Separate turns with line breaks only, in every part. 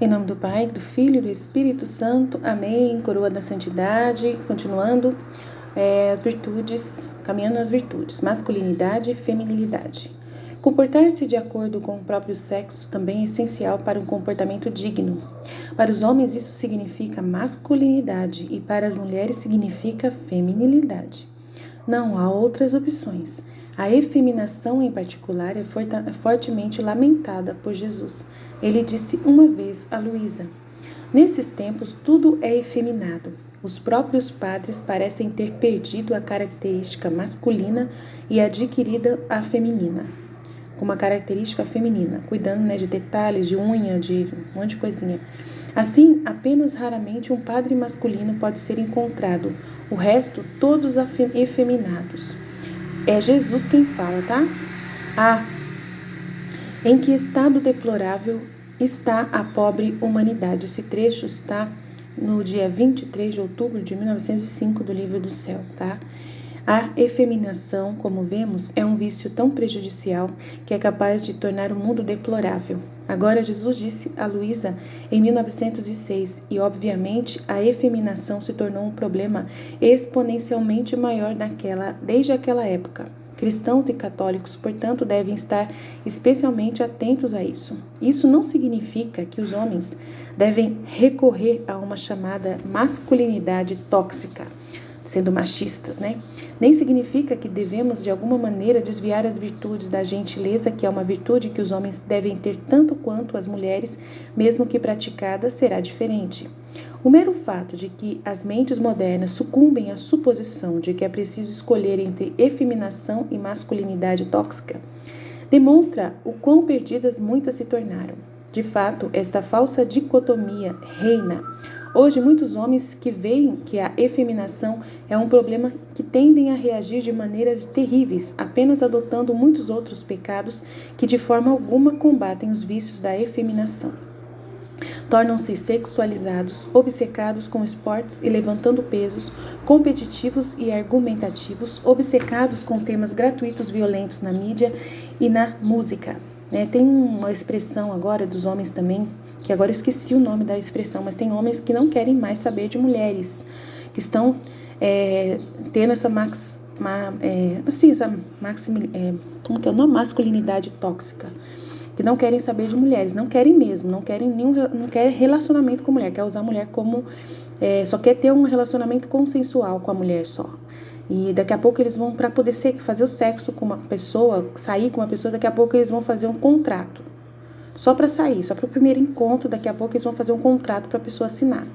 Em nome do Pai, do Filho e do Espírito Santo. Amém. Coroa da Santidade. Continuando as virtudes, caminhando nas virtudes. Masculinidade e feminilidade. Comportar-se de acordo com o próprio sexo também é essencial para um comportamento digno. Para os homens isso significa masculinidade e para as mulheres significa feminilidade. Não há outras opções. A efeminação, em particular, é fortemente lamentada por Jesus. Ele disse uma vez a Luísa: nesses tempos tudo é efeminado. Os próprios padres parecem ter perdido a característica masculina e adquirido a feminina, com uma característica feminina, cuidando de detalhes, de unha, de um monte de coisinha. Assim, apenas raramente um padre masculino pode ser encontrado, o resto todos efeminados. É Jesus quem fala, tá? Em que estado deplorável está a pobre humanidade. Esse trecho está no dia 23 de outubro de 1905 do Livro do Céu, tá? A efeminação, como vemos, é um vício tão prejudicial que é capaz de tornar o mundo deplorável. Agora, Jesus disse a Luísa em 1906 e, obviamente, a efeminação se tornou um problema exponencialmente maior desde aquela época. Cristãos e católicos, portanto, devem estar especialmente atentos a isso. Isso não significa que os homens devem recorrer a uma chamada masculinidade tóxica, sendo machistas, Nem significa que devemos, de alguma maneira, desviar as virtudes da gentileza, que é uma virtude que os homens devem ter tanto quanto as mulheres, mesmo que praticada, será diferente. O mero fato de que as mentes modernas sucumbem à suposição de que é preciso escolher entre efeminação e masculinidade tóxica demonstra o quão perdidas muitas se tornaram. De fato, esta falsa dicotomia reina. Hoje, muitos homens que veem que a efeminação é um problema que tendem a reagir de maneiras terríveis, apenas adotando muitos outros pecados que de forma alguma combatem os vícios da efeminação. Tornam-se sexualizados, obcecados com esportes e levantando pesos, competitivos e argumentativos, obcecados com temas gratuitos violentos na mídia e na música. Tem uma expressão agora dos homens também, que agora eu esqueci o nome da expressão, mas tem homens que não querem mais saber de mulheres, que estão tendo essa masculinidade tóxica, que não querem saber de mulheres, não querem mesmo, não querem relacionamento com mulher, quer usar a mulher como, só quer ter um relacionamento consensual com a mulher só. E daqui a pouco eles vão, para poder fazer o sexo com uma pessoa, sair com uma pessoa, daqui a pouco eles vão fazer um contrato. Só para sair, só para o primeiro encontro, daqui a pouco eles vão fazer um contrato para a pessoa assinar.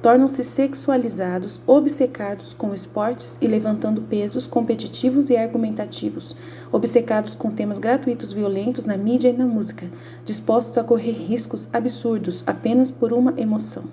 Tornam-se sexualizados, obcecados com esportes e levantando pesos competitivos e argumentativos, obcecados com temas gratuitos violentos na mídia e na música, dispostos a correr riscos absurdos apenas por uma emoção.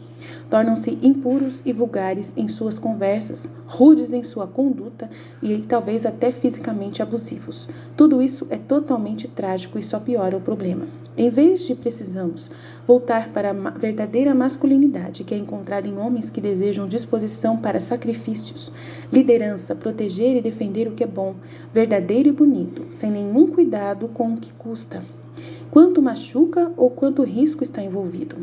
Tornam-se impuros e vulgares em suas conversas, rudes em sua conduta e talvez até fisicamente abusivos. Tudo isso é totalmente trágico e só piora o problema. Em vez de precisamos voltar para a verdadeira masculinidade, que é encontrada em homens que desejam disposição para sacrifícios, liderança, proteger e defender o que é bom, verdadeiro e bonito, sem nenhum cuidado com o que custa. Quanto machuca ou quanto risco está envolvido.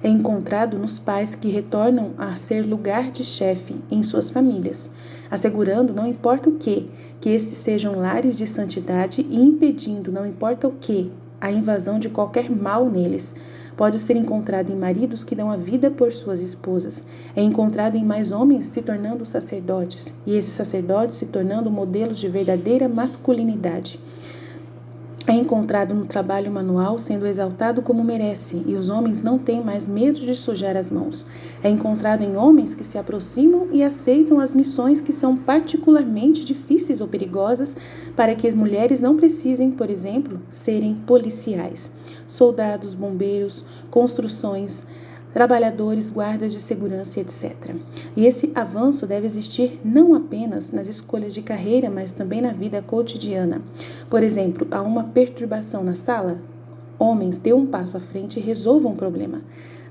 É encontrado nos pais que retornam a ser lugar de chefe em suas famílias, assegurando, não importa o que esses sejam lares de santidade e impedindo, não importa o que, a invasão de qualquer mal neles. Pode ser encontrado em maridos que dão a vida por suas esposas. É encontrado em mais homens se tornando sacerdotes, e esses sacerdotes se tornando modelos de verdadeira masculinidade. É encontrado no trabalho manual sendo exaltado como merece, e os homens não têm mais medo de sujar as mãos. É encontrado em homens que se aproximam e aceitam as missões que são particularmente difíceis ou perigosas para que as mulheres não precisem, por exemplo, serem policiais, soldados, bombeiros, construções, trabalhadores, guardas de segurança, etc. E esse avanço deve existir não apenas nas escolhas de carreira, mas também na vida cotidiana. Por exemplo, há uma perturbação na sala? Homens, dê um passo à frente e resolvam o problema.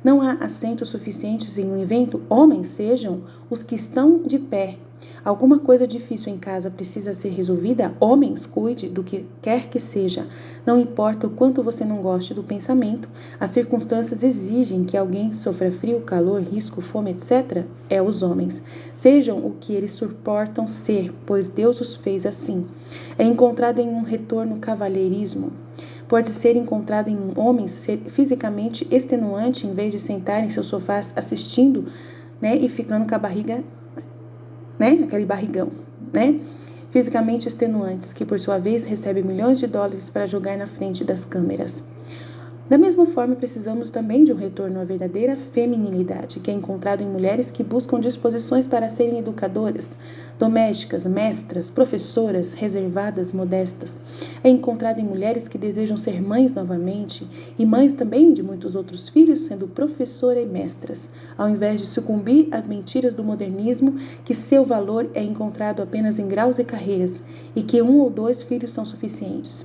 Não há assentos suficientes em um evento? Homens, sejam os que estão de pé. Alguma coisa difícil em casa precisa ser resolvida? Homens, cuide do que quer que seja. Não importa o quanto você não goste do pensamento, as circunstâncias exigem que alguém sofra frio, calor, risco, fome, etc. É os homens. Sejam o que eles suportam ser, pois Deus os fez assim. É encontrado em um retorno cavalheirismo. Pode ser encontrado em homens fisicamente extenuante em vez de sentar em seus sofás assistindo, e ficando com a barriga, aquele barrigão, fisicamente extenuantes, que por sua vez recebem milhões de dólares para jogar na frente das câmeras. Da mesma forma, precisamos também de um retorno à verdadeira feminilidade, que é encontrado em mulheres que buscam disposições para serem educadoras, domésticas, mestras, professoras, reservadas, modestas. É encontrado em mulheres que desejam ser mães novamente, e mães também de muitos outros filhos, sendo professora e mestras, ao invés de sucumbir às mentiras do modernismo, que seu valor é encontrado apenas em graus e carreiras, e que 1 ou 2 filhos são suficientes.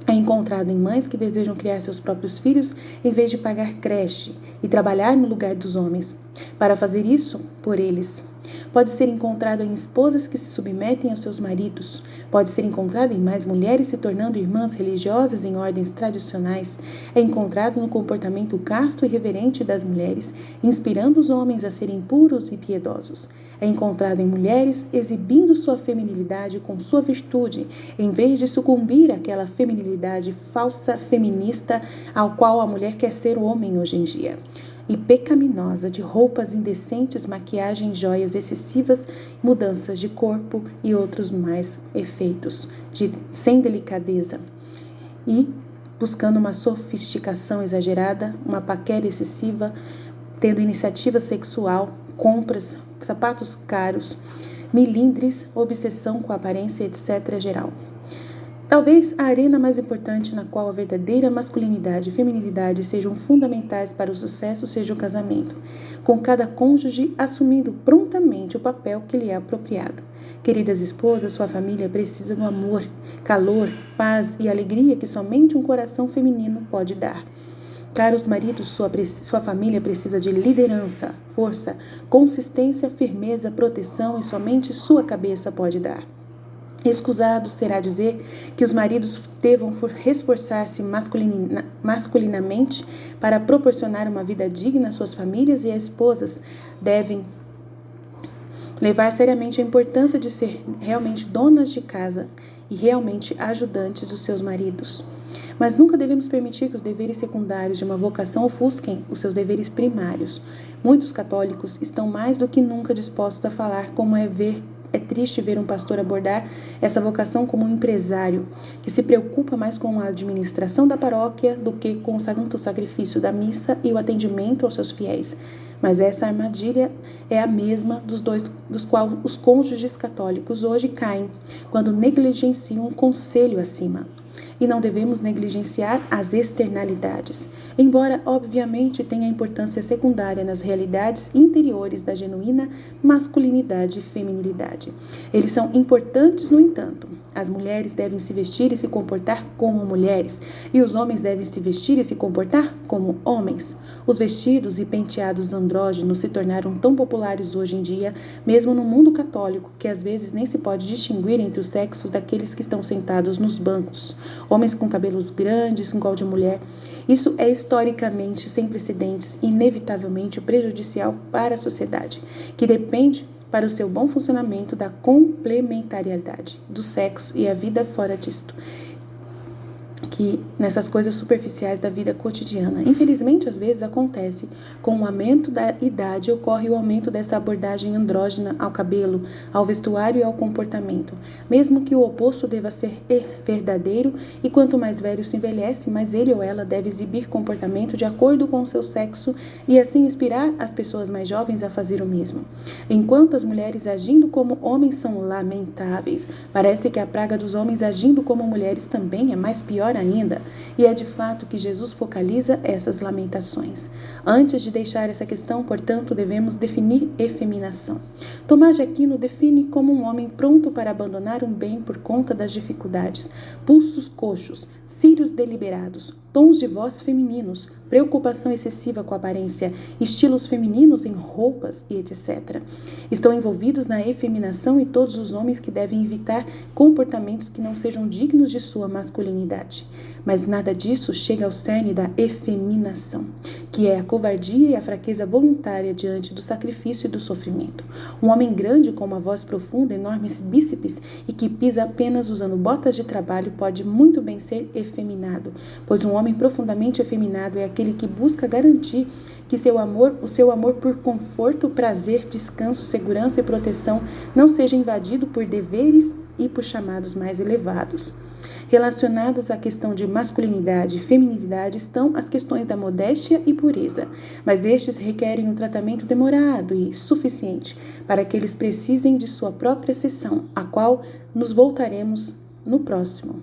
É encontrado em mães que desejam criar seus próprios filhos em vez de pagar creche e trabalhar no lugar dos homens, para fazer isso por eles. Pode ser encontrado em esposas que se submetem aos seus maridos. Pode ser encontrado em mais mulheres se tornando irmãs religiosas em ordens tradicionais. É encontrado no comportamento casto e reverente das mulheres, inspirando os homens a serem puros e piedosos. É encontrado em mulheres exibindo sua feminilidade com sua virtude, em vez de sucumbir àquela feminilidade falsa feminista ao qual a mulher quer ser o homem hoje em dia. E pecaminosa de roupas indecentes, maquiagem, joias excessivas, mudanças de corpo e outros mais efeitos, sem delicadeza. E buscando uma sofisticação exagerada, uma paquera excessiva, tendo iniciativa sexual, compras, sapatos caros, milindres, obsessão com a aparência, etc. geral. Talvez a arena mais importante na qual a verdadeira masculinidade e feminilidade sejam fundamentais para o sucesso seja o casamento, com cada cônjuge assumindo prontamente o papel que lhe é apropriado. Queridas esposas, sua família precisa do amor, calor, paz e alegria que somente um coração feminino pode dar. Caros maridos, sua família precisa de liderança, força, consistência, firmeza, proteção e somente sua cabeça pode dar. Escusado será dizer que os maridos devam esforçar-se masculinamente para proporcionar uma vida digna às suas famílias e as esposas devem levar seriamente a importância de ser realmente donas de casa e realmente ajudantes dos seus maridos. Mas nunca devemos permitir que os deveres secundários de uma vocação ofusquem os seus deveres primários. Muitos católicos estão mais do que nunca dispostos a falar como é triste ver um pastor abordar essa vocação como um empresário, que se preocupa mais com a administração da paróquia do que com o santo sacrifício da missa e o atendimento aos seus fiéis. Mas essa armadilha é a mesma dos quais os cônjuges católicos hoje caem, quando negligenciam um conselho acima. E não devemos negligenciar as externalidades, embora obviamente tenha importância secundária nas realidades interiores da genuína masculinidade e feminilidade. Eles são importantes, no entanto. As mulheres devem se vestir e se comportar como mulheres, e os homens devem se vestir e se comportar como homens. Os vestidos e penteados andrógenos se tornaram tão populares hoje em dia, mesmo no mundo católico, que às vezes nem se pode distinguir entre os sexos daqueles que estão sentados nos bancos. Homens com cabelos grandes, igual de mulher. Isso é historicamente sem precedentes e inevitavelmente prejudicial para a sociedade, que depende para o seu bom funcionamento da complementariedade do sexo e a vida fora disto, que nessas coisas superficiais da vida cotidiana. Infelizmente, às vezes acontece, com o aumento da idade, ocorre o aumento dessa abordagem andrógena ao cabelo, ao vestuário e ao comportamento, mesmo que o oposto deva ser verdadeiro, e quanto mais velho se envelhece, mais ele ou ela deve exibir comportamento de acordo com o seu sexo e assim inspirar as pessoas mais jovens a fazer o mesmo. Enquanto as mulheres agindo como homens são lamentáveis, parece que a praga dos homens agindo como mulheres também é mais pior ainda, e é de fato que Jesus focaliza essas lamentações. Antes de deixar essa questão, portanto, devemos definir efeminação. Tomás de Aquino define como um homem pronto para abandonar um bem por conta das dificuldades, pulsos coxos, cílios deliberados, tons de voz femininos, preocupação excessiva com a aparência, estilos femininos em roupas e etc. Estão envolvidos na efeminação e todos os homens que devem evitar comportamentos que não sejam dignos de sua masculinidade. Mas nada disso chega ao cerne da efeminação, que é a covardia e a fraqueza voluntária diante do sacrifício e do sofrimento. Um homem grande com uma voz profunda, enormes bíceps e que pisa apenas usando botas de trabalho pode muito bem ser efeminado, pois um homem profundamente efeminado é aquele que busca garantir que o seu amor por conforto, prazer, descanso, segurança e proteção não seja invadido por deveres e por chamados mais elevados. Relacionadas à questão de masculinidade e feminilidade estão as questões da modéstia e pureza, mas estes requerem um tratamento demorado e suficiente para que eles precisem de sua própria sessão, a qual nos voltaremos no próximo.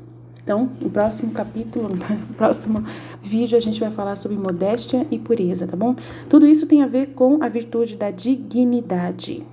Então, no próximo capítulo, no próximo vídeo, a gente vai falar sobre modéstia e pureza, tá bom? Tudo isso tem a ver com a virtude da dignidade.